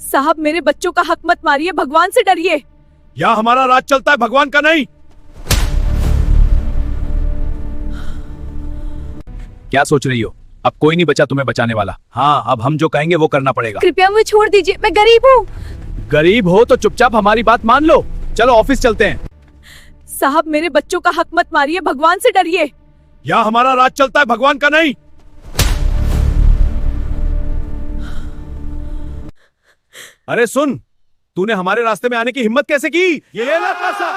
साहब मेरे बच्चों का हक मत मारिए, भगवान से डरिए। यहाँ हमारा राज चलता है, भगवान का नहीं। क्या सोच रही हो? अब कोई नहीं बचा तुम्हें बचाने वाला। हाँ, अब हम जो कहेंगे वो करना पड़ेगा। कृपया मुझे छोड़ दीजिए, मैं गरीब हूँ। गरीब हो तो चुपचाप हमारी बात मान लो। चलो ऑफिस चलते हैं। साहब मेरे बच्चों का हक मत मारिए, भगवान से डरिए। यहाँ हमारा राज चलता है, भगवान का नहीं। अरे सुन, तूने हमारे रास्ते में आने की हिम्मत कैसे की? ये ले पैसा।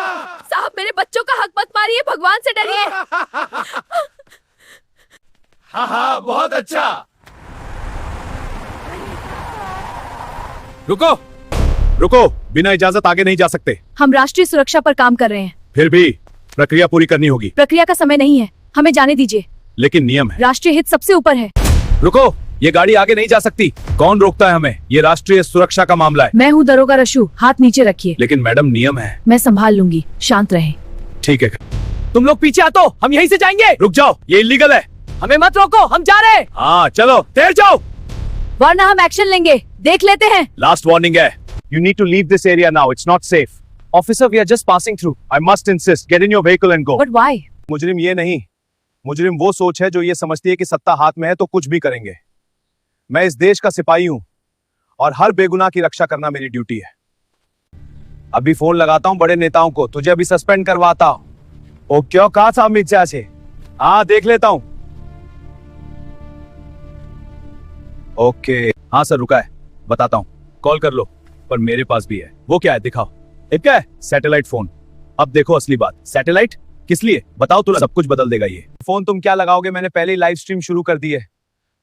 साहब मेरे बच्चों का हक मत मारिए, भगवान से डरिए। हाँ, बहुत अच्छा। रुको रुको, बिना इजाजत आगे नहीं जा सकते। हम राष्ट्रीय सुरक्षा पर काम कर रहे हैं। फिर भी प्रक्रिया पूरी करनी होगी। प्रक्रिया का समय नहीं है, हमें जाने दीजिए। लेकिन नियम है। राष्ट्रीय हित सबसे ऊपर है। रुको, ये गाड़ी आगे नहीं जा सकती। कौन रोकता है हमें? ये राष्ट्रीय सुरक्षा का मामला है। मैं हूँ दरोगा रशु, हाथ नीचे रखिए। लेकिन मैडम नियम है। मैं संभाल लूंगी, शांत रहें। ठीक है। तुम लोग पीछे आ तो हम यहीं से जाएंगे। रुक जाओ, ये इलीगल है। हमें मत रोको, हम जा रहे हैं। हाँ चलो, तेज जाओ, वरना हम एक्शन लेंगे। देख लेते हैं। लास्ट वार्निंग है। You need to leave this area now. It's not safe. Officer, we are just passing through. I must insist. Get in your vehicle and go. But why? मुजरिम ये नहीं, मुजरिम वो सोच है जो ये समझती है कि सत्ता हाथ में है तो कुछ भी करेंगे। मैं इस देश का सिपाही हूं और हर बेगुनाह की रक्षा करना मेरी ड्यूटी है। अभी फोन लगाता हूं बड़े नेताओं को, तुझे अभी सस्पेंड करवाता हूं। ओ क्यों कहा था अमित शाह से? हाँ देख लेता हूं। ओके, हाँ सर रुका है, बताता हूं, कॉल कर लो। पर मेरे पास भी है। वो क्या है दिखाओ। एक क्या है? Satellite phone. अब देखो असली बात। सैटेलाइट किस लिए बताओ, तुरंत सब कुछ बदल देगा ये फोन। तुम क्या लगाओगे? मैंने पहले ही लाइव स्ट्रीम शुरू कर दी है।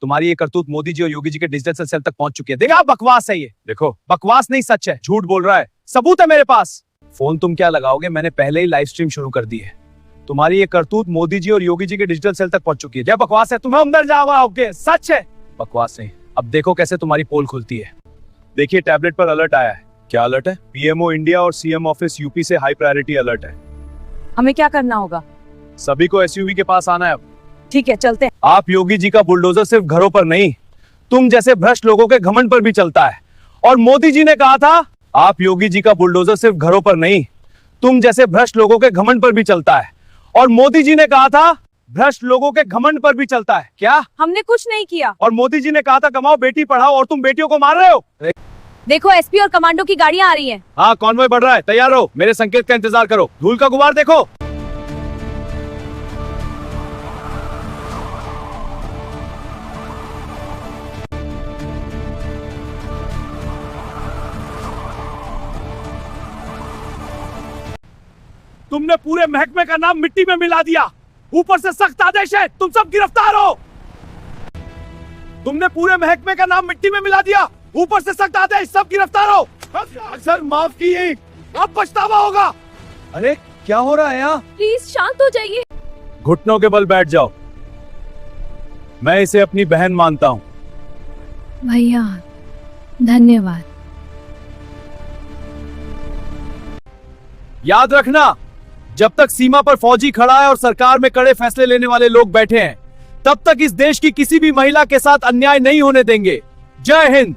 तुम्हारी ये करतूत मोदी जी और योगी जी के डिजिटल सेल तक पहुंच चुकी है। देखा, बकवास है ये। देखो बकवास नहीं, सच है। झूठ बोल रहा है, सबूत है मेरे पास। फोन तुम क्या लगाओगे? मैंने पहले ही लाइव स्ट्रीम शुरू कर दी है। तुम्हारी ये करतूत मोदी जी और योगी जी के डिजिटल सेल तक पहुंच चुकी है। क्या बकवास है? तुम्हें अंदर जाओगे, सच है, बकवास नहीं। अब देखो कैसे तुम्हारी पोल खुलती है। देखिए टैबलेट पर अलर्ट आया है। क्या अलर्ट है? पीएमओ इंडिया और सीएम ऑफिस यूपी से हाई प्रायोरिटी अलर्ट है। हमें क्या करना होगा? सभी को एसयूवी के पास आना है अब। ठीक है, चलते हैं। आप योगी जी का बुलडोजर सिर्फ घरों पर नहीं, तुम जैसे भ्रष्ट लोगों के घमंड पर भी चलता है। और मोदी जी ने कहा था, आप योगी जी का बुलडोजर सिर्फ घरों पर नहीं, तुम जैसे भ्रष्ट लोगों के घमंड पर भी चलता है। और मोदी जी ने कहा था, भ्रष्ट लोगों के घमंड पर भी चलता है। क्या? हमने कुछ नहीं किया। और मोदी जी ने कहा था, कमाओ बेटी पढ़ाओ, और तुम बेटियों को मार रहे हो। देखो एसपी और कमांडो की गाड़ियां आ रही हैं। हाँ, कॉन्वॉय बढ़ रहा है, तैयार हो। मेरे संकेत का इंतजार करो। धूल का गुबार देखो। तुमने पूरे महकमे का नाम मिट्टी में मिला दिया। ऊपर से सख्त आदेश है, तुम सब गिरफ्तार हो। तुमने पूरे महकमे का नाम मिट्टी में मिला दिया। ऊपर से सख्त आदेश, सब गिरफ्तार हो। सर माफ कीजिए, अब पछतावा होगा। अरे क्या हो रहा है यहाँ? प्लीज शांत हो जाइए। घुटनों के बल बैठ जाओ। मैं इसे अपनी बहन मानता हूँ। भैया धन्यवाद। याद रखना, जब तक सीमा पर फौजी खड़ा है और सरकार में कड़े फैसले लेने वाले लोग बैठे हैं, तब तक इस देश की किसी भी महिला के साथ अन्याय नहीं होने देंगे। जय हिंद।